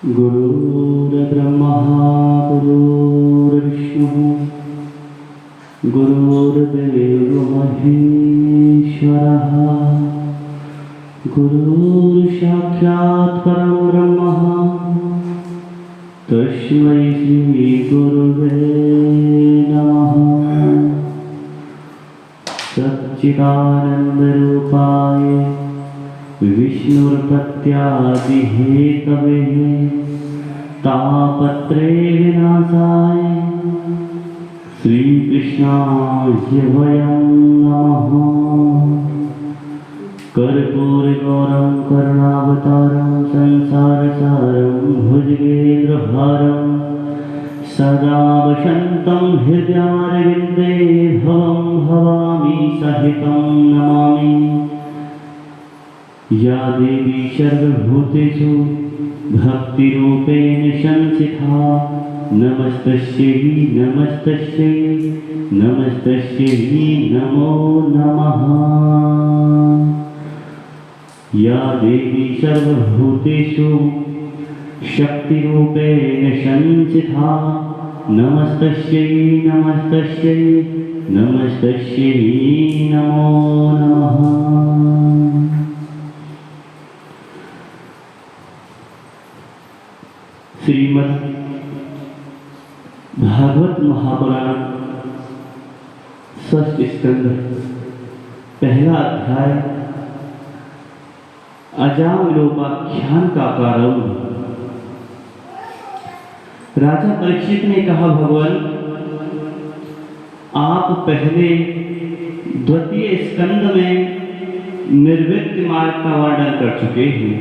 गुरुर्ब्रह्मा गुरुर्विष्णुः गुरुर्देवो महेश्वरः गुरुर्साक्षात् परं ब्रह्म तस्मै श्री गुरुवे नमः। सच्चिदानन्दरूपाय विष्णुर्पत्यादिहेतवे तापत्रे विनाशाय श्रीकृष्णाय वयं नमः। कर्पूरगौरं करुणावतारं संसारसारं भुजगेन्द्रहारं सदा वसन्तं हृदयारविन्दे भवं भवामि सहितं नमामि। या देवी सर्वभूतेषु भक्तिरूपेण संस्थिता नमस्तस्यै नमस्तस्यै नमस्तस्यै नमो नमः। या देवी सर्वभूतेषु शक्तिरूपेण संस्थिता नमस्तस्यै नमस्तस्यै नमस्तस्यै नमो नमः। श्रीमद् भागवत महापुराण षष्ठ स्कंध पहला अध्याय अजामिलोपाख्यान का प्रारंभ। राजा परीक्षित ने कहा, भगवान आप पहले द्वितीय स्कंद में निर्वृत्ति मार्ग का वर्णन कर चुके हैं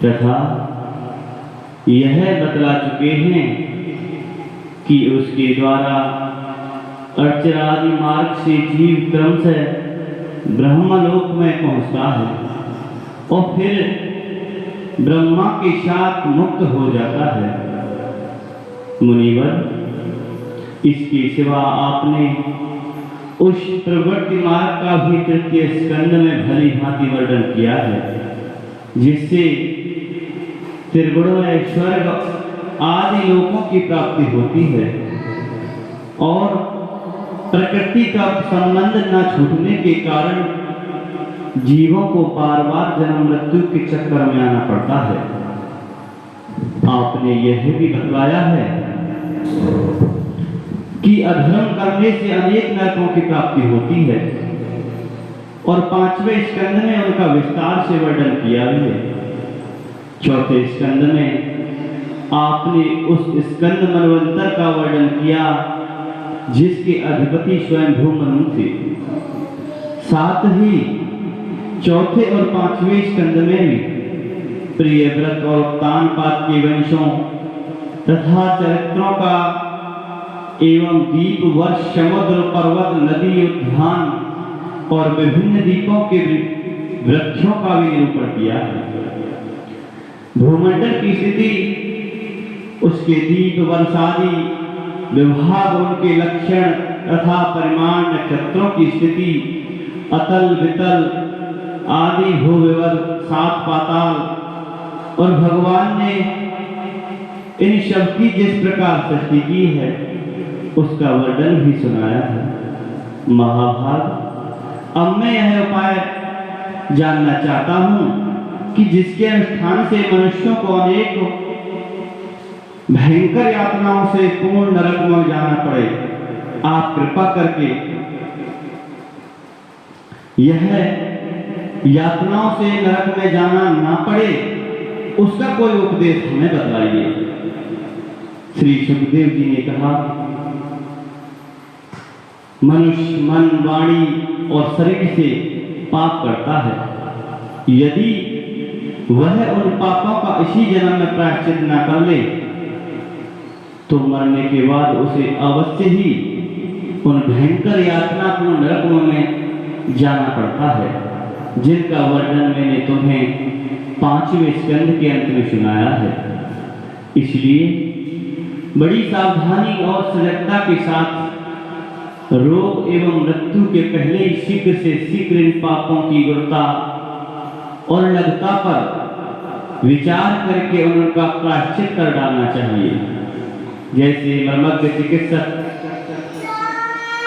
तथा यह बतला चुके हैं कि उसके द्वारा अर्चरादि मार्ग से जीव क्रम से ब्रह्मलोक में पहुंचता है और फिर ब्रह्मा के साथ मुक्त हो जाता है। मुनिवर, इसके सिवा आपने उस प्रवृत्ति मार्ग का भी तृतीय स्कंद में भली भांति वर्णन किया है, जिससे त्रिगुणमय स्वर्ग आदि लोकों की प्राप्ति होती है और प्रकृति का संबंध न छूटने के कारण जीवों को बार बार जन्म मृत्यु के चक्कर में आना पड़ता है। आपने यह भी बतलाया है कि अधर्म करने से अनेक नरकों की प्राप्ति होती है और पांचवें स्कंद में उनका विस्तार से वर्णन किया भी है। चौथे स्कंद में आपने उस स्कंद मनवंतर का वर्णन किया जिसके अधिपति स्वयंभू मनु थे। साथ ही चौथे और पांचवें स्कंद में भी प्रियव्रत और तानपात के वंशों तथा चरित्रों का एवं दीप वर्ष समुद्र पर्वत नदी उद्यान और विभिन्न द्वीपों के वृक्षों का भी निरूपण किया है। भूमंडल की स्थिति, उसके दीप वर्षादि विभाग, उनके लक्षण तथा परिमाण, नक्षत्रों की स्थिति, अतल वितल आदि भूविवर, सात पाताल और भगवान ने इन सब की जिस प्रकार सृष्टि की है उसका वर्णन भी सुनाया है। महाभाग, अब मैं यह उपाय जानना चाहता हूं कि जिसके अनुष्ठान से मनुष्यों को अनेक भयंकर यातनाओं से पूर्ण नरक में जाना पड़े, आप कृपा करके यह यातनाओं से नरक में जाना ना पड़े उसका कोई उपदेश हमें बतलाइए। श्री सुखदेव जी ने कहा, मनुष्य मन, वाणी और शरीर से पाप करता है। यदि वह उन पापों का इसी जन्म में प्रायश्चित न कर ले तो मरने के बाद उसे अवश्य ही उन भयंकर यातनापूर्ण नरकों में जाना पड़ता है, जिनका वर्णन मैंने तुम्हें पांचवें स्कंद के अंत में सुनाया है। इसलिए बड़ी सावधानी और सजगता के साथ रोग एवं मृत्यु के पहले ही शीघ्र से शीघ्र इन पापों की गुणता और लगता पर विचार करके उनका प्रायश्चित कर डालना चाहिए। जैसे मर्मज्ञ चिकित्सक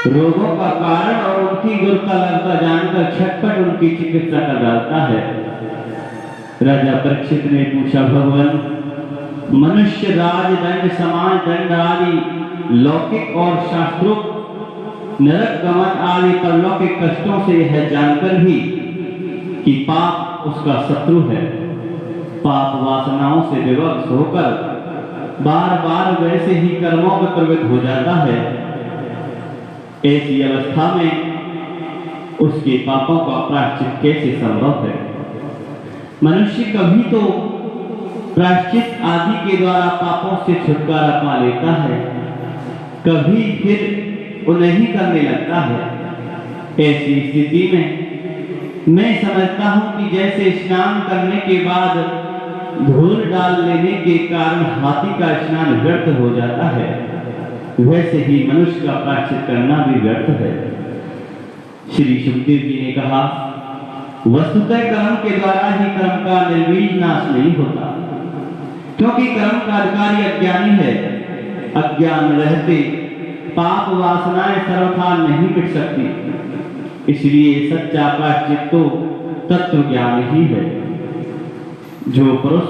रोगों का कारण और उनकी गुरुता जानकर छटपट उनकी चिकित्सा कर डालता है। राजा परीक्षित ने पूछा, भगवान, मनुष्य राज दंड समाज दंड आदि लौकिक और शास्त्रोक्त नरक गमन आदि परलौकिक कष्टों से यह जानकर भी कि पाप उसका शत्रु है, पाप वासनाओं से विवश होकर बार बार वैसे ही कर्मों में प्रवृत्त हो जाता है, ऐसी अवस्था में उसके पापों का प्रायश्चित कैसे संभव है? मनुष्य कभी तो प्रायश्चित आदि के द्वारा पापों से छुटकारा पा लेता है, कभी फिर उन्हें ही करने लगता है। ऐसी स्थिति में मैं समझता हूं कि जैसे स्नान करने के बाद धूल डाल लेने के कारण हाथी का स्नान व्यर्थ हो जाता है, वैसे ही मनुष्य का प्रायश्चित करना भी व्यर्थ है। श्री सुखदेव जी ने कहा, वस्तुतः कर्म के द्वारा ही कर्म का निर्वीज नाश नहीं होता, क्योंकि कर्म का अधिकारी अज्ञानी है। अज्ञान रहते पाप वासनाएं सर्वथा नहीं मिट सकती, इसलिए सच्चा प्रायश्चित तो तत्व ज्ञान ही है। जो पुरुष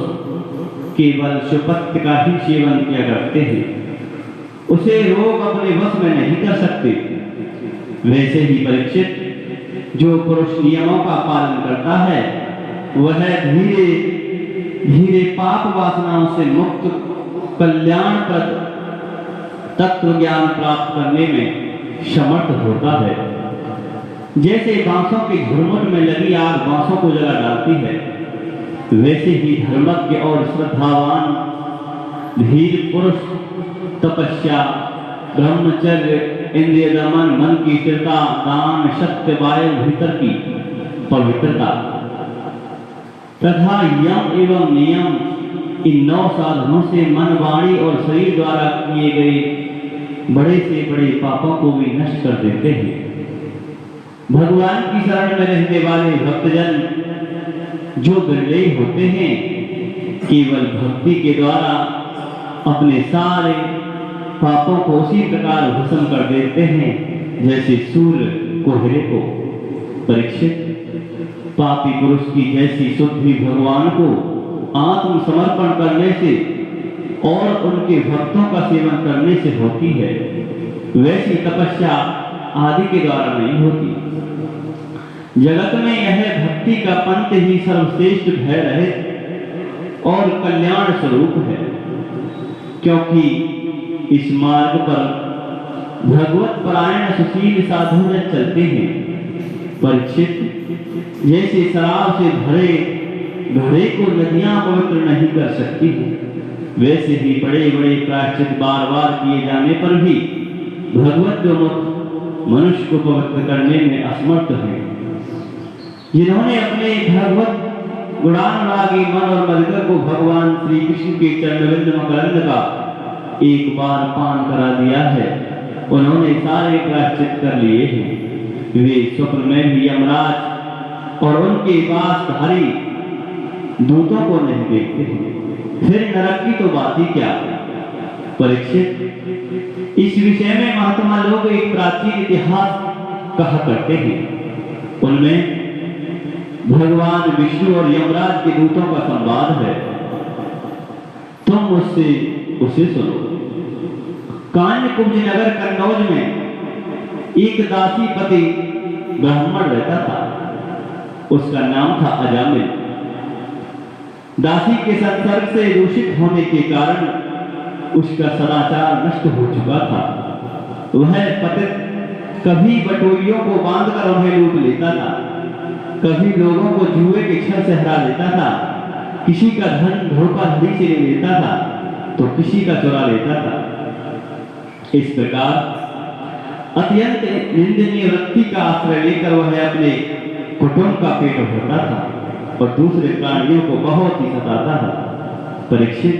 केवल सुपथ्य का ही सेवन किया करते हैं, उसे रोग अपने वश में नहीं कर सकते। वैसे ही परीक्षित, जो पुरुष नियमों का पालन करता है, वह धीरे धीरे पाप वासनाओं से मुक्त कल्याणप्रद तत्व ज्ञान प्राप्त करने में समर्थ होता है। जैसे बांसों के झुरमुट में लगी आग बांसों को जला डालती है, वैसे ही धर्मज्ञ और श्रद्धावान धीर पुरुष तपस्या, ब्रह्मचर्य, इंद्रिय दमन, मन की स्थिरता, दान, सत्य, वायु, भीतर की पवित्रता तथा यम एवं नियम, इन 9 साधनों से मन, वाणी और शरीर द्वारा किए गए बड़े से बड़े पापों को भी नष्ट कर देते हैं। भगवान की शरण में रहने वाले भक्तजन जो निर्दयी होते हैं, केवल भक्ति के द्वारा अपने सारे पापों को उसी प्रकार भस्म कर देते हैं जैसे सूर्य कोहरे को। परीक्षित, पापी पुरुष की जैसी शुद्धि भगवान को आत्मसमर्पण करने से और उनके भक्तों का सेवन करने से होती है, वैसी तपस्या आदि के द्वारा नहीं होती। जगत में यह भक्ति का पंथ ही सर्वश्रेष्ठ भय रहित और कल्याण स्वरूप है, क्योंकि इस मार्ग पर भगवत परायण सुशील साधु जन चलते हैं। परीक्षित, जैसे शराब से भरे घड़े को नदियां पवित्र नहीं कर सकती, वैसे ही बड़े बड़े प्रायश्चित बार बार किए जाने पर भी भगवत मुख मनुष्य को पवित्र करने में असमर्थ है। जिन्होंने अपने भगवत गुणानुरागी मन और मधुकर को भगवान श्री कृष्ण के चरणविंद मकरंद का एक बार पान करा दिया है, उन्होंने सारे प्रायश्चित कर लिए हैं। वे स्वप्न में भी यमराज और उनके वासधारी दूतों को नहीं देखते हैं, फिर नरक की तो बात ही क्या। परीक्षित, इस विषय में महात्मा लोग एक प्राचीन इतिहास कहा करते हैं। उनमें भगवान विष्णु और यमराज के दूतों का संवाद है। तुम मुझसे उसे सुनो। कान्यकुब्ज नगर कन्नौज में एक दासी पति ब्राह्मण रहता था। उसका नाम था अजामिल। दासी के संसर्ग से दूषित होने के कारण उसका सदाचार नष्ट हो चुका था। वह पतित कभी बटोरियों को बांधकर उन्हें लूट लेता था, कभी लोगों को जुए के छल से हरा देता था, किसी का धन धोखाधड़ी से ले लेता था तो किसी का चुरा लेता था। इस प्रकार अत्यंत निंदनीय वृत्ति का आश्रय लेकर वह अपने कुटुंब का पेट भरता था और दूसरे प्राणियों को बहुत ही सताता था। परीक्षित,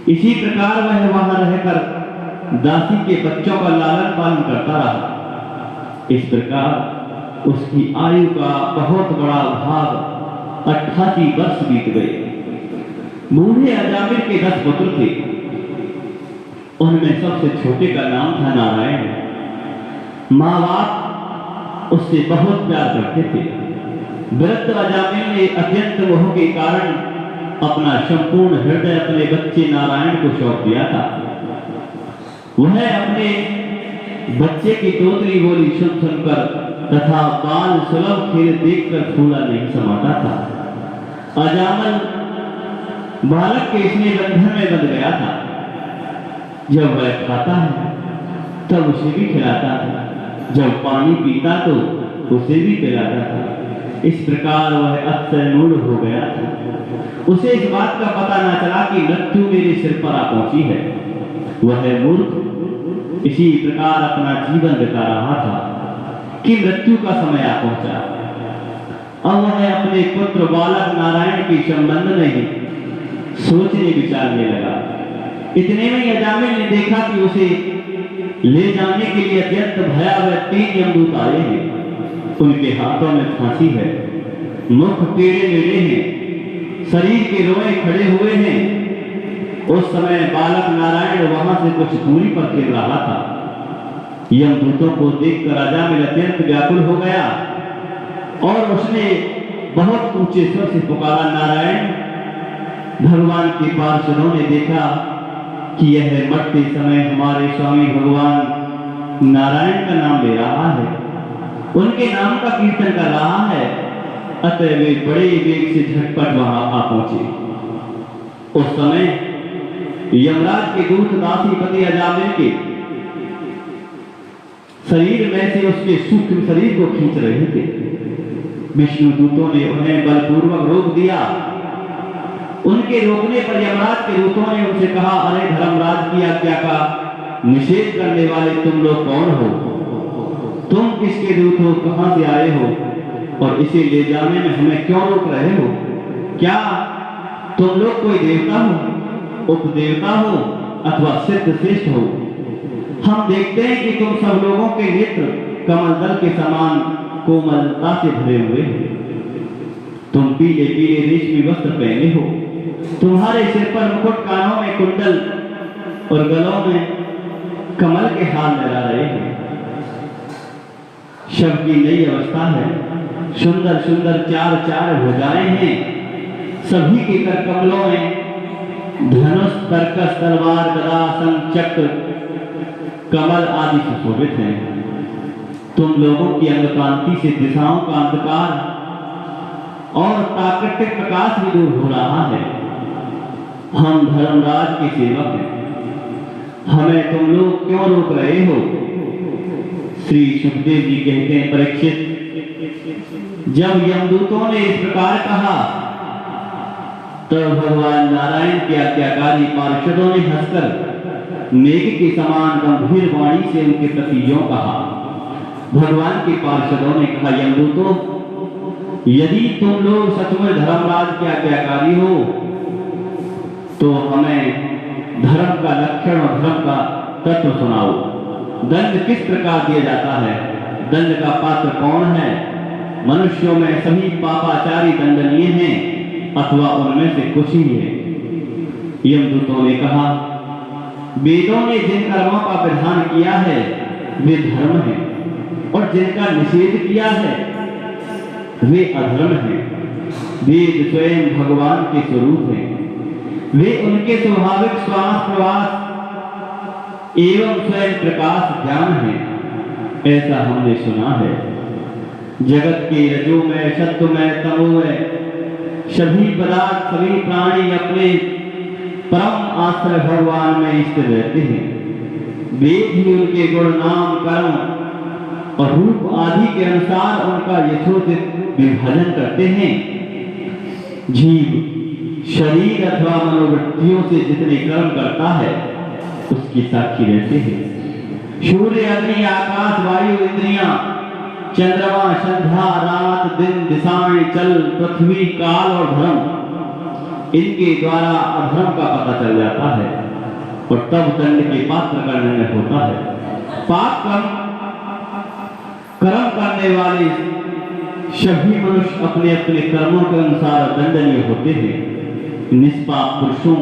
इसी प्रकार वह वहां रहकर दासी के बच्चों का लालन पालन करता रहा। इस प्रकार उसकी आयु का बहुत बड़ा भाग 88 वर्ष बीत गए। बूढ़े अजामिल के 10 पुत्र थे। उनमें सबसे छोटे का नाम था नारायण। माँ बाप उससे बहुत प्यार करते थे। वृद्ध अजामिल ने अत्यंत मोह के कारण अपना संपूर्ण हृदय अपने बच्चे नारायण को सौंप दिया था। वह अपने बच्चे की तोतली बोली सुन सुनकर तथा बाल सुलभ खेल देखकर फूला नहीं समाता था। अजामिल बालक के स्नेह बंधन में बंध गया था। जब वह खाता है तब उसे भी खिलाता था, जब पानी पीता तो उसे भी पिलाता था। इस प्रकार वह अक्सर मूढ़ हो गया था। उसे इस बात का पता न चला कि मृत्यु मेरे सिर पर आ पहुंची है। वह मूर्ख इसी प्रकार अपना जीवन बिता रहा था कि मृत्यु का समय आ पहुंचा। अब वह अपने पुत्र बालक नारायण के संबंध में ही सोचने विचारने लगा। इतने में अजामिल ने देखा कि उसे ले जाने के लिए अत्यंत भयावह 3 यमदूत आए हैं। उनके हाथों में फांसी है, मुख टेढ़े मेढ़े हैं, शरीर के रोए खड़े हुए हैं। उस समय बालक नारायण वहां से कुछ दूरी पर खेल रहा था। यमदूतों को देखकर अजामिल अत्यंत व्याकुल हो गया और उसने बहुत ऊंचे स्वर से पुकारा, नारायण। भगवान के पार्षदों ने देखा कि यह मरते समय हमारे स्वामी भगवान नारायण का नाम ले रहा है, उनके नाम का कीर्तन कर रहा है। अतः वे बड़े वेग से झटपट वहां आ पहुंचे। उस समय यमराज के दूत दासीपति अजामिल के शरीर में से उसके सूक्ष्म शरीर को खींच रहे थे। विष्णु दूतों ने उन्हें बलपूर्वक रोक दिया। उनके रोकने पर यमराज के दूतों ने उनसे कहा, अरे धर्मराज की आज्ञा का निषेध करने वाले तुम लोग कौन हो? तुम किसके दूत हो? कहां से आए हो? और इसे ले जाने में हमें क्यों रोक रहे हो? क्या तुम लोग कोई देवता हो, उपदेवता हो अथवा सिद्ध श्रेष्ठ हो? हम देखते हैं कि तुम सब लोगों के नेत्र कमल दल के समान कोमलता से भरे हुए हैं। तुम पीले पीले रेशमी वस्त्र पहने हो, तुम्हारे सिर पर मुकुट, कानों में कुंडल और गलों में कमल के हार लगा रहे हैं। शव की नई अवस्था है, सुंदर सुंदर 4 भुजाएं हैं। सभी के कर कमलों में धनुष, तरकस, तलवार, गदा, शंख, चक्र, कमल आदि सुशोभित हैं। तुम लोगों की अंग कांति से दिशाओं का अंधकार और प्राकृतिक प्रकाश भी दूर हो रहा है। हम धर्मराज के सेवक हैं, हमें तुम लोग क्यों रोक रहे हो? श्री सुखदेव जी कहते हैं, परीक्षित, जब यमदूतों ने इस प्रकार कहा तब भगवान नारायण के आज्ञाकारी पार्षदों ने हंसकर मेघ के समान गंभीर वाणी से उनके प्रति यूं कहा। भगवान के पार्षदों ने कहा, यमदूतों, यदि तुम लोग सचमुच धर्मराज के आज्ञाकारी हो तो हमें धर्म का लक्षण और धर्म का तत्व सुनाओ। दंड किस प्रकार दिया जाता है? दंड का पात्र कौन है? मनुष्यों में सभी पापाचारी दंडनीय हैं अथवा उनमें से कुछ ही है? यमदूतों ने कहा, वेदों ने जिन कर्मों का विधान किया है वे धर्म है, और जिनका निषेध किया है वे अधर्म हैं। वेद स्वयं भगवान के स्वरूप हैं, वे उनके स्वाभाविक श्वास प्रवास एवं स्वयं प्रकाश ज्ञान है, ऐसा हमने सुना है। जगत के रजो में, सत्व में, तमो में सभी पदार्थ, सभी प्राणी अपने परम आश्रय भगवान में स्थिर रहते हैं। वेद ही उनके गुण, नाम, कर्म और रूप आदि के अनुसार उनका यथोचित विभाजन करते हैं। जीव शरीर अथवा मनोवृत्तियों से जितने कर्म करता है उसकी साक्षी रहते हैं। सूर्य, अग्नि, आकाश, वायु, इंद्रियां, चंद्रमा, संध्या, रात, दिन, दिशाएं, जल, पृथ्वी, काल और धर्म, इनके द्वारा अधर्म का पता चल जाता है और तब दंड के पात्र का निर्णय होता है। पाप कर्म करने वाले सभी मनुष्य अपने अपने कर्मों के अनुसार दंडनीय होते हैं। निष्पाप पुरुषों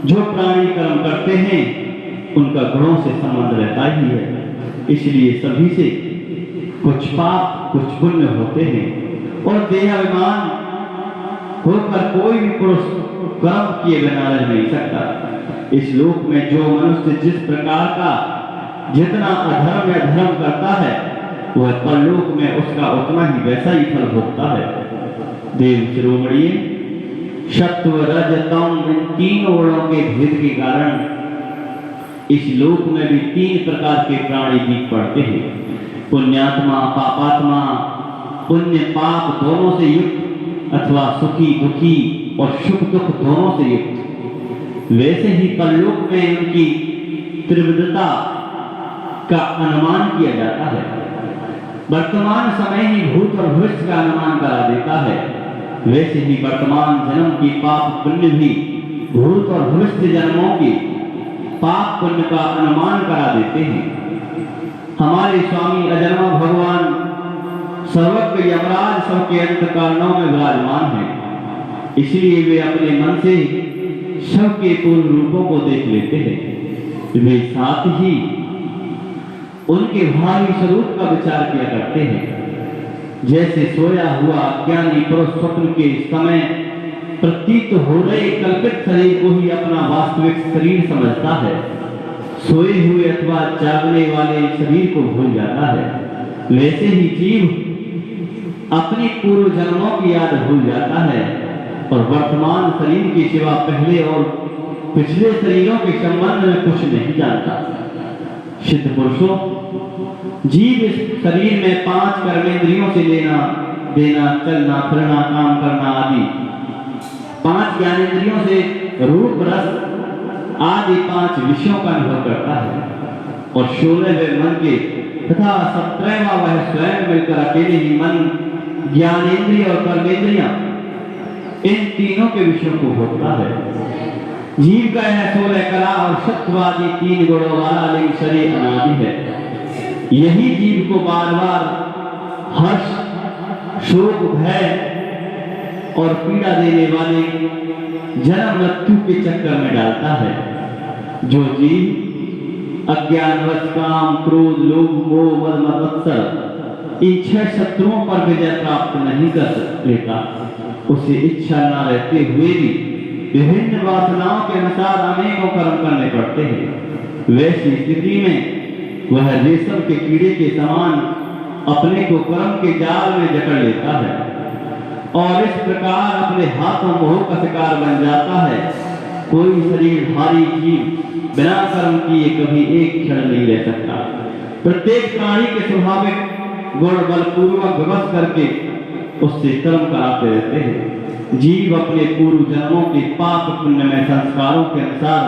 जो प्राणी कर्म करते हैं उनका गुणों से संबंध रहता ही है, इसलिए सभी से कुछ पाप कुछ पुण्य होते हैं और देहाभिमान होकर कोई भी पुरुष कर्म किए बिना रह नहीं सकता। इस लोक में जो मनुष्य जिस प्रकार का जितना अधर्म या धर्म करता है वह परलोक में उसका उतना ही वैसा ही फल भोगता है। देव शिरोमणि, सत्व रज तम इन तीनों गुणों के भेद के कारण इस लोक में भी तीन प्रकार के प्राणी दिख पड़ते हैं, पुण्यात्मा पापात्मा, पुण्य पाप दोनों से युक्त अथवा सुखी दुखी और सुख दुख दोनों से युक्त। वैसे ही परलोक में उनकी त्रिविधता का अनुमान किया जाता है। वर्तमान समय ही भूत और भविष्य का अनुमान करा देता है, वैसे ही वर्तमान जन्म की पाप पुण्य भी भूत और भविष्य जन्मों की पाप पुण्य का अनुमान करा देते हैं। हमारे स्वामी अजन्मा भगवान सर्वज्ञ यमराज सबके अंतःकरणों में विराजमान है, इसलिए वे अपने मन से सबके पूर्ण रूपों को देख लेते हैं। वे साथ ही उनके भावी स्वरूप का विचार किया करते हैं। जैसे सोया हुआ ज्ञानी पुरुष स्वप्न के समय प्रतीत हो रहे कल्पित शरीर को ही अपना वास्तविक शरीर समझता है, सोए हुए अथवा जागने वाले शरीर को भूल जाता है। वैसे ही जीव अपनी पूर्व जन्मों की याद भूल जाता है और वर्तमान शरीर के सिवा पहले और पिछले शरीरों के संबंध में कुछ नहीं जानता। सिद्ध पुरुषों, जीव इस शरीर में 5 कर्मेंद्रियों से लेना देना, चलना फिरना, काम करना आदि 5 ज्ञानेंद्रियों से रूप रस आदि 5 विषयों का अनुभव करता है और 16वें मन के तथा 17वां वह स्वयं मिलकर अकेले ही मन, ज्ञानेंद्रिय और कर्मेंद्रियां इन तीनों के विषयों को भोगता है। जीव का यह 16 कला और सत्वादि 3 गुणों वाला लिंग शरीर अनादि है। यही जीव को बार बार हर्ष, शोक, भय और पीड़ा देने वाले जन्म मृत्यु के चक्कर में डालता है। जो जीव अज्ञानवश काम, क्रोध, लोभ, मोह, मद, मत्सर इन 6 शत्रुओं पर विजय प्राप्त नहीं कर लेता, उसे इच्छा न रहते हुए भी विभिन्न वासनाओं के अनुसार अनेकों कर्म करने पड़ते हैं। वैसी स्थिति में वह रेशम के कीड़े के समान अपने को कर्म के जाल में जकड़ लेता है और इस प्रकार अपने हाथों मोह का शिकार बन जाता है। कोई शरीर भारी जीव बिना कर्म किए कभी एक क्षण नहीं रह सकता। प्रत्येक प्राणी के स्वाभाविक गुण बलपूर्वक विवश करके उससे कर्म कराते रहते हैं। जीव अपने पूर्व जन्मों के पाप पुण्य में संस्कारों के अनुसार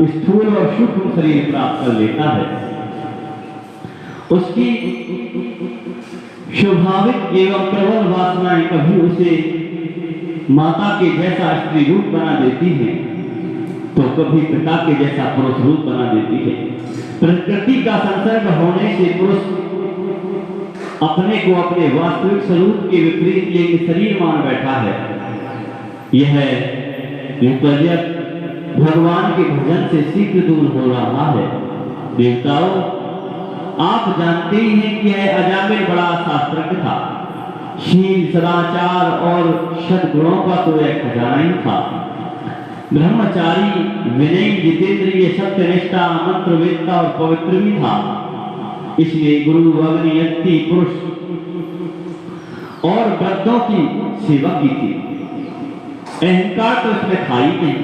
स्थूल और सूक्ष्म शरीर प्राप्त कर लेता है। उसकी स्वाभाविक एवं प्रबल वासनाएं कभी उसे माता के जैसा स्त्री रूप बना देती हैं तो कभी पिता के जैसा पुरुष रूप बना देती है। प्रकृति का संसर्ग होने से पुरुष अपने को अपने वास्तविक स्वरूप के विपरीत लिंग शरीर मान बैठा है। यह विपर्य भगवान के भजन से शीघ्र दूर हो रहा है। देवताओं, आप जानते ही हैं कि यह अजामिल बड़ा शास्त्रज्ञ था। शील, सदाचार और सद्गुणों का तो एक खजाना ही था। ब्रह्मचारी, विनयी, जितेंद्रिय, सत्यनिष्ठा, मंत्रवेत्ता और पवित्र भी था। इसलिए गुरु, अग्नि, यति, पुरुष और वृद्धों की सेवा की थी। अहंकार तो इसमें था ही नहीं।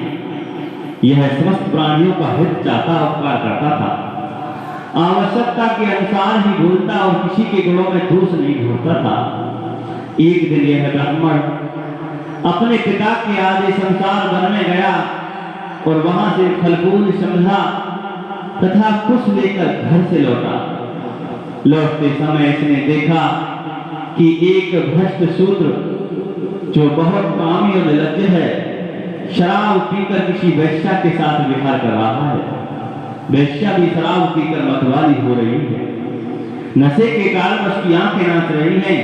यह समस्त प्राणियों का हित चाहता उपकार करता था। आवश्यकता के अनुसार ही बोलता और किसी के गुणों में दोष नहीं ढूंढता था। एक दिन यह ब्राह्मण अपने पिता के आदि संसार वन में गया और वहां से फलफूल, समझा तथा कुछ लेकर घर से लौटा। लौटते समय इसने देखा कि एक भ्रष्ट शूद्र जो बहुत कामी और निर्लज्ज है, शराब पीकर किसी वेश्या के साथ विहार कर रहा है। वेश्या भी शराब पीकर मतवाली हो रही है। नशे के कारण उसकी आंखें नाच रही हैं,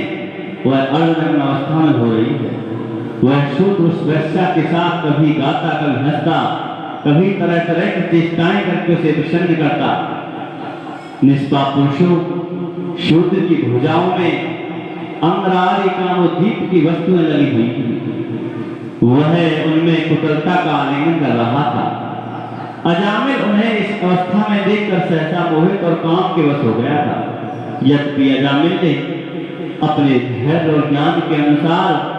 वह अर्धनग्न अवस्था में हो रही है। वह शूद्र उस वेश्या के साथ कभी गाता, कभी हंसता, कभी तरह तरह की चेष्टाएं करके उसे प्रसन्न करता। निष्पाप पुरुषों, शूद्र की भुजाओं में अंगरारी कामोद्दीप की वस्तुएं लगी हुई थी। वह उनमें कुटिलता का आलिंगन कर रहा था। अजामिल उन्हें इस अवस्था में देखकर सहसा मोहित और काम के वश हो गया था। यद्यपि अजामिल ने अपने धैर्य और ज्ञान के अनुसार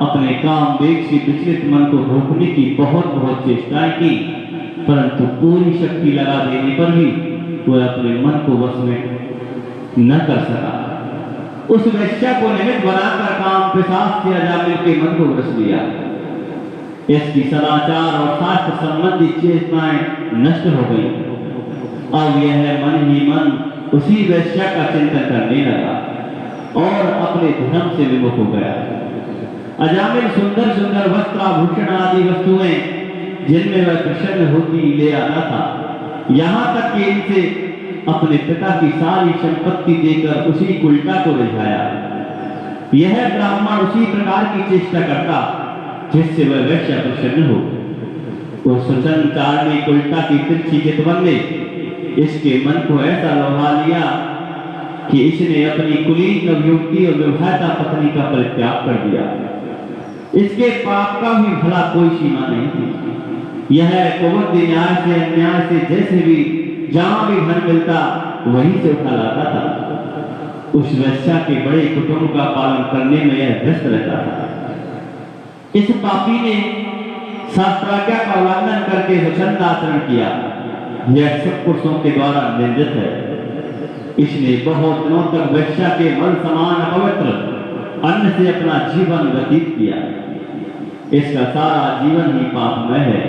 अपने काम वेग से विचलित मन को रोकने की बहुत चेष्टाएं की, परंतु पूरी शक्ति लगा देने पर भी वह अपने मन को वश में न कर सका। उस वेश्या को निमित्त बनाकर काम पिशाच से अजामिल के मन को ग्रस लिया। इसकी सदाचार और शास्त्र संबंधी चेतनाएं नष्ट हो गई। अब यह मन ही मन उसी वेश्या का चिंतन करने लगा और अपने धर्म से विमुख हो गया। अजामिल सुंदर सुंदर वस्त्र, आभूषण आदि वस्तुएं जिनमें वह प्रसन्न होती ले आता था, यहाँ तक कि इनसे अपने पिता की सारी संपत्ति देकर उसी कुलटा को रिझाया। यह ब्राह्मण उसी प्रकार की चेष्टा करता जिससे वह वैश्य प्रसन्न हो। उस सुचन चारणी कुलटा की तिरछी चितवन ने इसके मन को ऐसा लोभा लिया कि इसने अपनी कुलीन नवयुवती और विवाहिता पत्नी का परित्याग कर दिया। इसके पाप का भी भला कोई सीमा नहीं थी। यह कुबुद्धि न्याय से अन्याय से जैसे भी जहां भी धन मिलता वहीं से उठा लाता था। उस वेश्या के बड़े कुटुंब का पालन करने में यह व्यस्त रहता था। इस पापी ने शास्त्राज्ञा का उल्लंघन करके स्वच्छंद आचरण किया। यह सब पुरुषों के द्वारा निंदित है। इसने बहुत दिनों तक वेश्या के मल समान अपवित्र अन्न से अपना जीवन व्यतीत किया। इसका सारा जीवन ही पापमय है।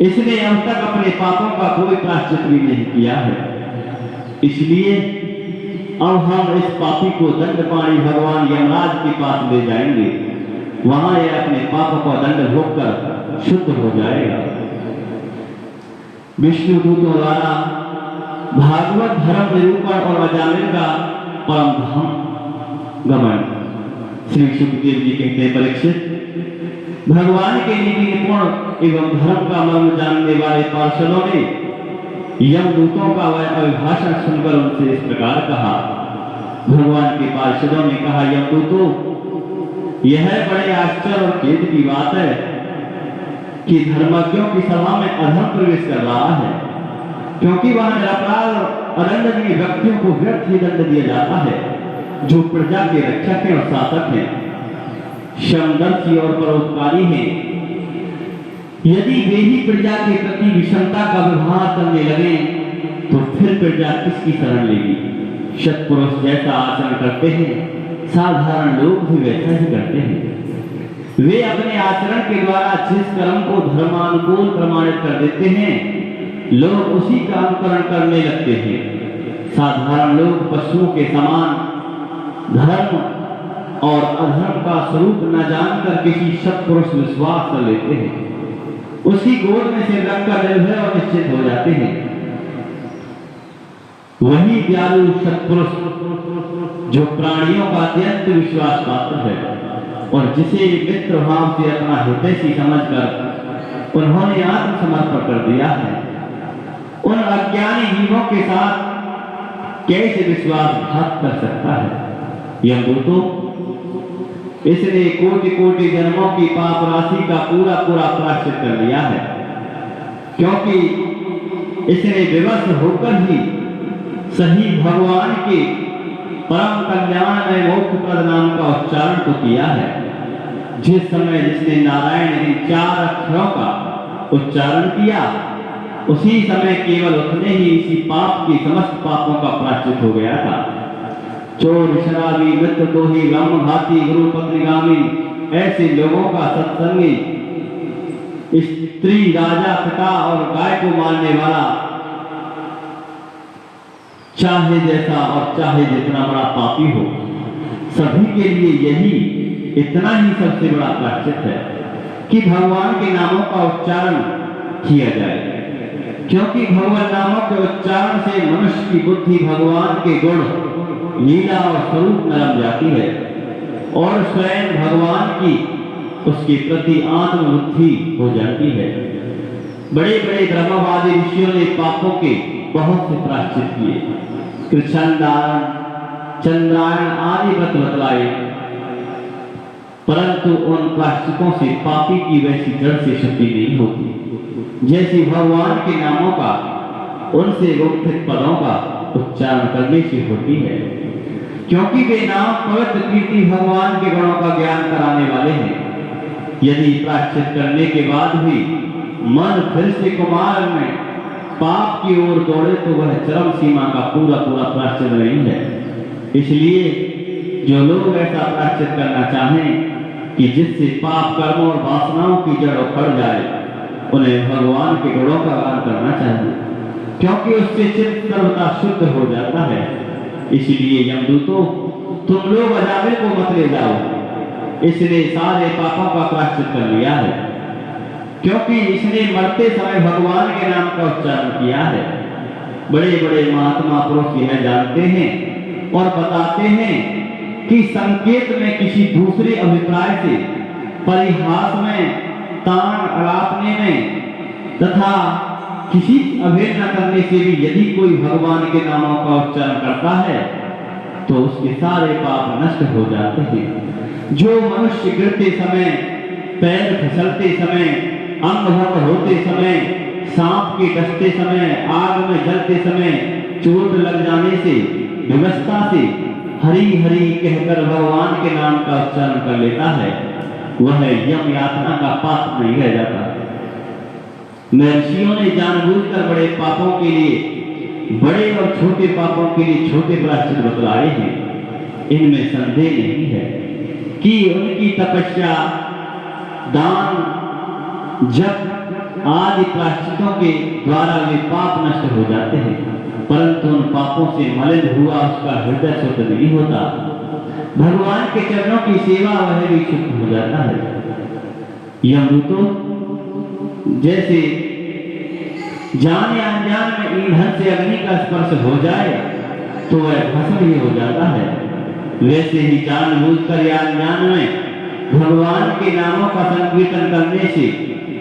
इसने अब तक अपने पापों का कोई प्रायश्चित भी नहीं किया है। इसलिए अब हम इस पापी को दंडपाणी भगवान यमराज के पास ले जाएंगे। वहां यह अपने पापों का दंड भोगकर शुद्ध हो जाएगा। विष्णु दूतों द्वारा भागवत धर्म निरूपण और अजामिल का परम धाम गमन। श्री सुखदेव जी कहते हैं, परीक्षित, भगवान के नीति निपुण एवं धर्म का मर्म जानने वाले पार्षदों ने यमदूतों का वह अभिभाषण सुनकर उनसे इस प्रकार कहा। भगवान के पार्षदों ने कहा, यमदूतों, यह बड़े आश्चर्य और खेद की बात है कि धर्मज्ञों की सभा में अधर्म प्रवेश कर रहा है, क्योंकि वहां निरपराध और अदंडनीय व्यक्तियों को व्यर्थ ही दंड दिया जाता है, जो प्रजा के रक्षक हैं और शासक हैं, समदर्शी और परोपकारी हैं। यदि वे ही प्रजा के प्रति विषमता का व्यवहार करने लगे तो फिर प्रजा किसकी शरण लेगी? सत्पुरुष जैसा आचरण करते हैं, साधारण लोग भी वैसा ही करते हैं। वे अपने आचरण के द्वारा जिस कर्म को धर्मानुकूल प्रमाणित कर देते हैं, लोग उसी का अनुकरण करने लगते हैं। साधारण लोग पशुओं के समान धर्म और अधर्म का स्वरूप न जानकर किसी सत्पुरुष विश्वास कर लेते हैं, उसकी गोद में से रखकर निर्भय और निश्चित हो जाते हैं। वही दयालु सत्पुरुष जो प्राणियों का अत्यंत विश्वास पात्र है और जिसे मित्र भाव से अपना हितैषी समझकर उन्होंने आत्मसमर्पण कर दिया है, उन अज्ञानी जीवों के साथ कैसे विश्वासघात कर सकता है? यह तो इसने कोटि कोटि जन्मों की पाप राशि का पूरा प्रायश्चित कर लिया है, क्योंकि इसने विवश होकर ही सही भगवान के परम कल्याण में मोक्ष प्रद नाम का उच्चारण तो किया है। जिस समय जिसने नारायण इन 4 अक्षरों का उच्चारण किया, उसी समय केवल उतने ही इसी पाप की समस्त पापों का प्रायश्चित हो गया था। चोर, शराबी, मित्र दोही, ब्रह्मघाती, गुरु पत्नीगामी, ऐसे लोगों का सत्संगी, स्त्री, राजा, पिता और गाय को मारने वाला, चाहे जैसा और चाहे जितना बड़ा पापी हो, सभी के लिए यही इतना ही सबसे बड़ा प्रायश्चित है कि भगवान के नामों का उच्चारण किया जाए, क्योंकि भगवान नामों के उच्चारण से मनुष्य की बुद्धि भगवान के गुण, लीला और स्वरूप में रम जाती है और स्वयं भगवान की उसके प्रति आत्मबुद्धि हो जाती है। बड़े बड़े ब्रह्मवादी ऋषियों ने पापों के बहुत से प्रायश्चित किए, कृच्छ्रदान, चंद्रायण आदि व्रत बतलाए, परंतु उन प्रायश्चितों से पापी की वैसी जड़ से शुद्धि नहीं होती जैसी भगवान के नामों का, उनसे गुप्त पदों का उच्चारण करने से होती है, क्योंकि वे नाम पवित्र कीर्ति भगवान के गुणों का ज्ञान कराने वाले हैं। यदि प्रायश्चित करने के बाद भी मन फिर से कुमार में पाप की ओर दौड़े तो वह चरम सीमा का पूरा पूरा प्रायश्चित नहीं है। इसलिए जो लोग ऐसा प्रायश्चित करना चाहें कि जिससे पाप कर्मों और वासनाओं की जड़ उखड़ जाए, उन्हें भगवान के गुणों का गान करना चाहिए, क्योंकि उससे चित्त सर्वथा शुद्ध हो जाता है। इसलिए यमदूतों, तुम लोग अजामिल को मत ले जाओ, इसने सारे पापों का प्रायश्चित कर लिया है, क्योंकि इसने मरते समय भगवान के नाम का उच्चारण किया है। बड़े बड़े महात्मा पुरुष यह जानते हैं और बताते हैं कि संकेत में किसी दूसरे अभिप्राय से, परिहास में, तान अड़ापने में तथा किसी अभेद न करने से भी यदि कोई भगवान के नामों का उच्चारण करता है तो उसके सारे पाप नष्ट हो जाते हैं। जो मनुष्य गिरते समय, पैर फिसलते समय, अंग भंग होते समय, सांप के डसते समय, आग में जलते समय, चोट लग जाने से, व्यवस्था से हरि हरि कहकर भगवान के नाम का उच्चारण कर लेता है, वह यम यातना का पात्र नहीं रह जाता। महर्षियों ने जानबूझकर बड़े पापों के लिए बड़े और छोटे पापों के लिए छोटे प्रायश्चित बतलाए हैं। इनमें संदेह नहीं है कि उनकी तपस्या, दान, जप आदि प्रायश्चितों के द्वारा वे पाप नष्ट हो जाते हैं, परंतु उन पापों से मलिन हुआ उसका हृदय शुद्ध नहीं होता। भगवान के चरणों की सेवा वह भी शुद्ध हो जाता है। यमदूतों, जैसे जान या अनजान में ईंधन से अग्नि का स्पर्श हो जाए तो वह भस्म ही हो जाता है, वैसे ही जानबूझकर या अनजान में भगवान के नामों का संकीर्तन करने से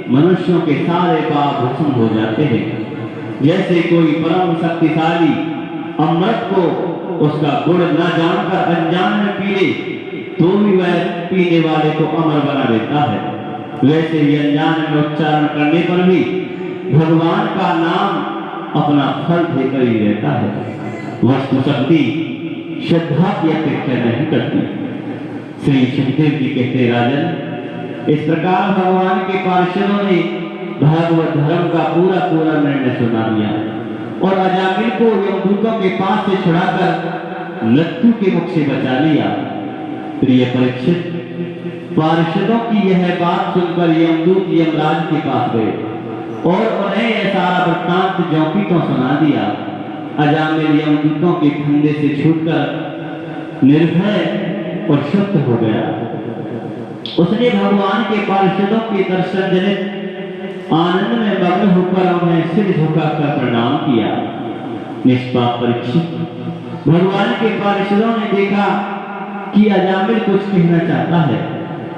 मनुष्यों के सारे पाप भस्म हो जाते हैं। जैसे कोई परम शक्तिशाली अमृत को उसका गुण न जानकर अनजान में पी ले तो भी वह पीने वाले को अमर बना देता है, वैसे ही अनजान में उच्चारण करने पर भी भगवान का नाम अपना फल देकर ही रहता है। वस्तु शक्ति श्रद्धा की अपेक्षा नहीं करती। श्री सुखदेव जी कहते, राजन, इस प्रकार भगवान के पार्षदों ने भागवत धर्म का पूरा पूरा निर्णय सुना दिया और अजामिल को यमदूतों के पास से छुड़ाकर मृत्यु के मुख से बचा लिया। प्रिय परीक्षित, पार्षदों की यह बात सुनकर यमदूत यमराज के पास गए और उन्हें यह सारा वृत्तांत ज्यों तो सुना दिया। अजामिल यमदूतों के फंदे से छूटकर निर्भय और शुद्ध हो गया। उसने भगवान के पार्षदों के दर्शन जनित आनंद में मग्न होकर उन्हें सिर झुकाकर प्रणाम किया। निष्पाप परीक्षित, भगवान के पार्षदों ने देखा कि अजामिल कुछ कहना चाहता है,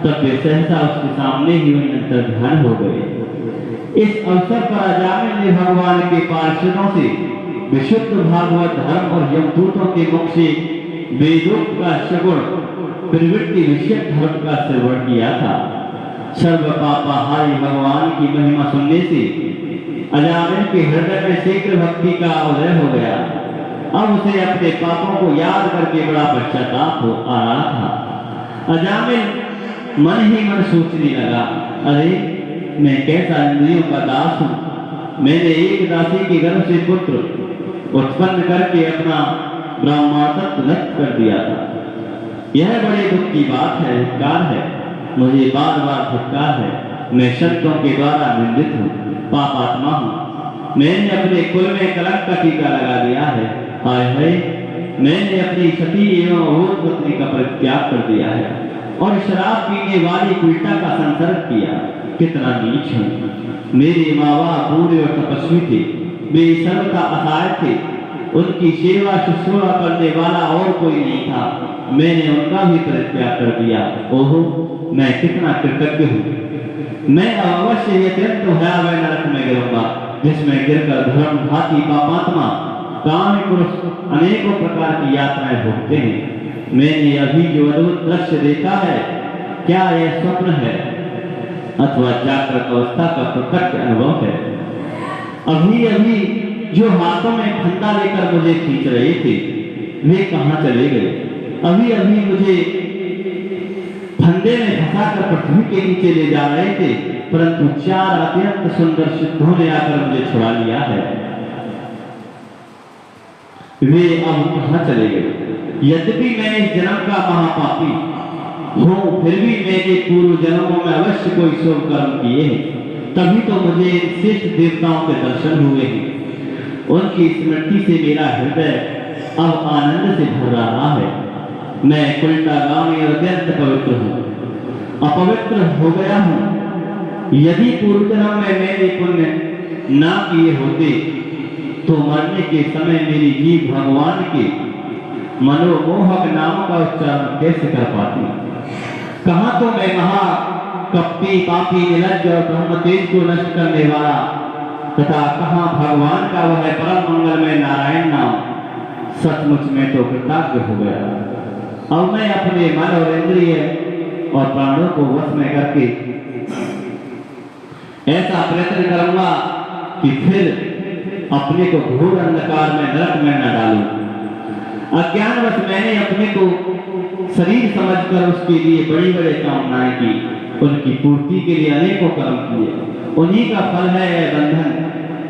तब वे सहसा उसके सामने ही वहीं अंतर्ध्यान हो गए। इस अवसर पर अजामिल ने भगवान के पार्षदों से विशुद्ध भागवत धर्म और यमदूतों के मुख से वेदोक्त का सगुण प्रवृत्ति विषय धर्म का श्रवण किया था। सर्व पापाहारी भगवान की महिमा सुनने से अजामिल के हृदय में शीघ्र भक्ति का उदय हो गया। अब उसे अपने पापों को याद करके बड़ा पश्चाताप हो आ रहा था। अजामिल मन ही मन सोचने लगा, अरे मैं कैसा इंद्रियों का दास हूँ। मैंने एक दासी के गर्भ से पुत्र उत्पन्न करके अपना ब्रह्मात्म नष्ट कर दिया था। यह बड़े दुख की बात है, धिक्कार है, मुझे बार बार धिक्कार है। मैं संतों के द्वारा निंदित हूँ, पापात्मा हूँ। मैंने अपने कुल में कलंक का टीका लगा दिया है। हाय हाय, मैंने अपनी सती एवं अभूत पत्नी का परित्याग कर दिया है और शराब पीने वाली पीड़िता का संसर्ग किया। कितना नीच हूँ। मेरे माँ बाप बूढ़े और तपस्वी थे, वे सर्वथा असहाय थे, उनकी सेवा शुश्रूषा करने वाला और कोई नहीं था। मैंने उनका भी परित्याग कर दिया। ओहो, मैं कितना कृतज्ञ हूँ। मैं अवश्य ही अत्यंत भयावह नरक में गिरूंगा, जिसमें गिरकर धर्म घाती पापात्मा काम पुरुष अनेकों प्रकार की यातनाएं भोगते हैं। मैंने अभी जो अद्भुत दृश्य देखा है, क्या यह स्वप्न है अथवा जागृत अवस्था का प्रत्यक्ष अनुभव है? अभी अभी जो हाथों में फंदा लेकर मुझे खींच रहे थे, वे कहां चले गए? अभी अभी मुझे फंदे में फंसाकर पृथ्वी के नीचे ले जा रहे थे, परंतु 4 अत्यंत सुंदर सिद्धों ने आकर मुझे छुड़ा लिया है। वे अब कहां चले गए? यद्यपि मैं इस जन्म का महापापी हूं, फिर भी मेरे पूर्व जन्मों में अवश्य कोई शुभ कर्म किए हैं, तभी तो मुझे इन श्रेष्ठ देवताओं के दर्शन हुए हैं। उनकी स्मृति से मेरा हृदय अब आनंद से भर रहा है। मैं कुलटागामी और अत्यंत पवित्र हूँ, अपवित्र हो गया हूँ। यदि पूर्व जन्म में मैंने पुण्य ना किए होते तो मरने के समय मेरी जीभ भगवान के मनोमोहक नाम का उच्चारण कैसे कर पाती? कहाँ तो मैं महा कपटी पापी निर्लज्ज और ब्रह्म तेज को नष्ट करने वाला तथा कहाँ भगवान का वह परम मंगलमय नारायण नाम। सचमुच में तो कृतज्ञ हो गया। अब मैं अपने मन और इंद्रिय और प्राणों को वश में करके ऐसा प्रयत्न करूंगा कि फिर अपने को घोर अंधकार में नरक में न डालूं। अज्ञानवश मैंने अपने को शरीर समझकर उसके लिए बड़ी बड़ी कामनाएं की, उनकी पूर्ति के लिए अनेकों कर्म किए। उन्हीं का फल है यह बंधन।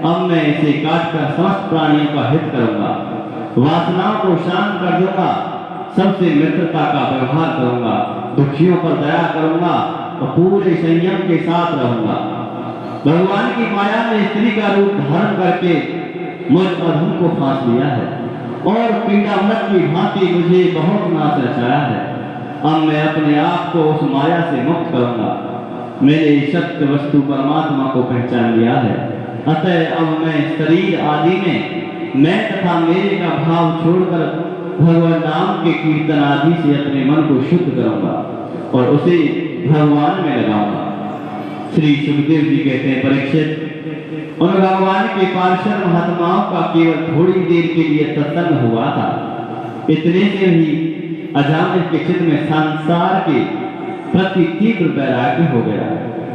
अब मैं इसे काटकर समस्त प्राणियों का हित करूंगा, वासनाओं को शांत कर दूंगा, सबसे मित्रता का व्यवहार करूंगा, दुखियों पर दया करूंगा और पूरे संयम के साथ रहूंगा। भगवान की माया ने स्त्री का रूप धारण करके मुझ अधम को फांस लिया है और पीड़ामृत की भांति मुझे बहुत नाश रचाया है। अब मैं अपने आप को उस माया से मुक्त करूंगा। मैंने सत्य वस्तु परमात्मा को पहचान लिया है, अतः अब मैं शरीर आदि में मैं तथा मेरे का भाव छोड़कर भगवान नाम के कीर्तन आदि से अपने मन को शुद्ध करूंगा और उसे भगवान में लगाऊंगा। श्री सुखदेव जी कहते हैं, परीक्षित, उन भगवान के पार्षद महात्माओं का केवल थोड़ी देर के लिए सत्संग हुआ था। इतने से ही अजामिल के चित्त में संसार के प्रति तीव्र वैराग्य हो गया।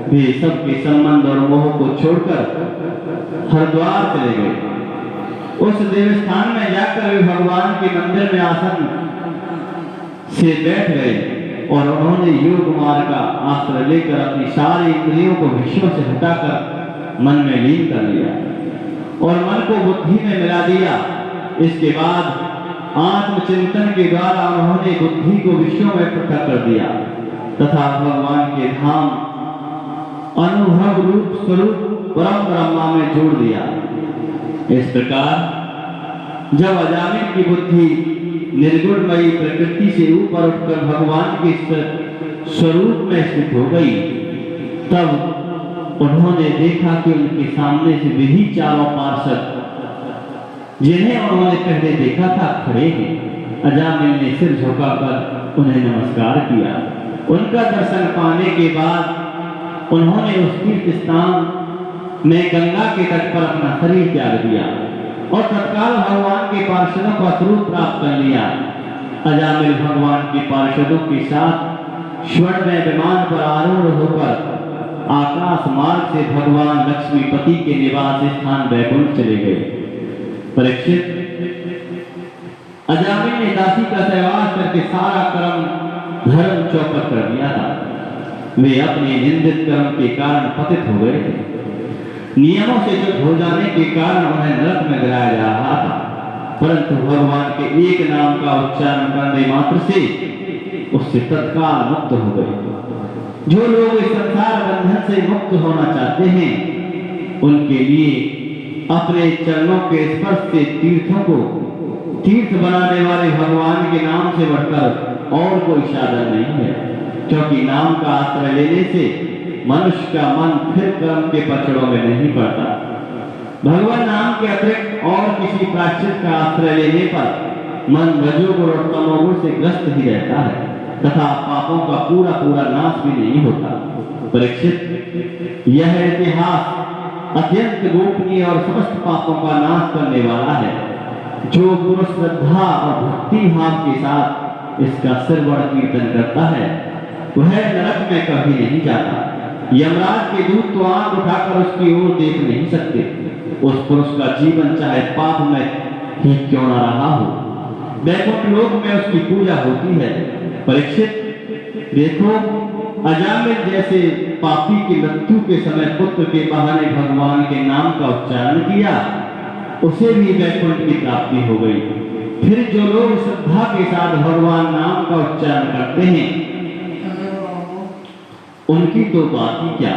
वे सबके संबंध और मोह को छोड़कर हरिद्वार चले गए। उस देवस्थान में जाकर वे भगवान के मंदिर में आसन से बैठ गए और उन्होंने योग मार्ग का आश्रय लेकर अपनी सारी इंद्रियों को विषयों से हटाकर मन में लीन कर लिया और मन को बुद्धि में मिला दिया। इसके बाद आत्मचिंतन के द्वारा उन्होंने बुद्धि को विषयों में पृथक कर दिया तथा भगवान के धाम अनुभव रूप स्वरूप परम ब्रह्मा में जोड़ दिया। इस प्रकार जब अजामिल की बुद्धि निर्गुणमयी प्रकृति से ऊपर उठकर भगवान के स्वरूप में स्थित हो गई, तब उन्होंने देखा कि उनके सामने से वही चारों पार्षद जिन्हें उन्होंने पहले देखा था खड़े हैं। अजामिल ने सिर झुकाकर उन्हें नमस्कार किया। उनका दर्शन पाने के बाद उन्होंने उस तीर्थ स्थान में गंगा के तट पर अपना शरीर त्याग दिया और तत्काल भगवान के पार्षदों का स्वरूप प्राप्त कर लिया। अजामिल भगवान के पार्षदों के साथ स्वर्ण में विमान पर आरूढ़ होकर आकाश मार्ग से भगवान लक्ष्मीपति के निवास स्थान वैकुंठ चले गए। परीक्षित, अजामिल ने दासी का सहवास करके सारा कर्म धर्म चौपट कर दिया था। वे अपने निंदित कर्म के कारण पतित हो गए थे। नियमों से च्युत हो जाने के कारण उन्हें नरक में गिराया जा रहा था, परंतु भगवान के एक नाम का उच्चारण करने मात्र से उससे तत्काल मुक्त हो गए। जो लोग इस संसार बंधन से मुक्त होना चाहते हैं, उनके लिए अपने चरणों के स्पर्श से तीर्थों को तीर्थ बनाने वाले भगवान के नाम से बढ़कर और कोई साधन नहीं है, क्योंकि नाम का आश्रय लेने से मनुष्य का मन फिर कर्म के पचड़ों में नहीं पड़ता। भगवान नाम के अतिरिक्त और किसी प्रायश्चित का आश्रय लेने पर मन रजोगुण और तमोगुण से ग्रस्त ही रहता है। तथा पापों का पूरा पूरा नाश भी नहीं होता। परीक्षित, यह इतिहास अत्यंत गोपनीय और समस्त पापों का नाश करने वाला है। जो पुरुष श्रद्धा और भक्ति भाव के साथ इसका सिरवड़ कीर्तन करता है वह नरक में कभी नहीं जाता। यमराज के दूत तो आंख उठाकर उसकी ओर देख नहीं सकते। उस पुरुष का जीवन चाहे पाप में ही क्यों न रहा हो, वैकुंठ लोक में उसकी पूजा होती है। परीक्षित, देखो, अजामिल जैसे पापी की मृत्यु के समय पुत्र के बहाने भगवान के नाम का उच्चारण किया, उसे भी वैकुंठ की प्राप्ति हो गई। फिर जो लोग श्रद्धा के साथ भगवान नाम का उच्चारण करते हैं उनकी तो बात ही क्या।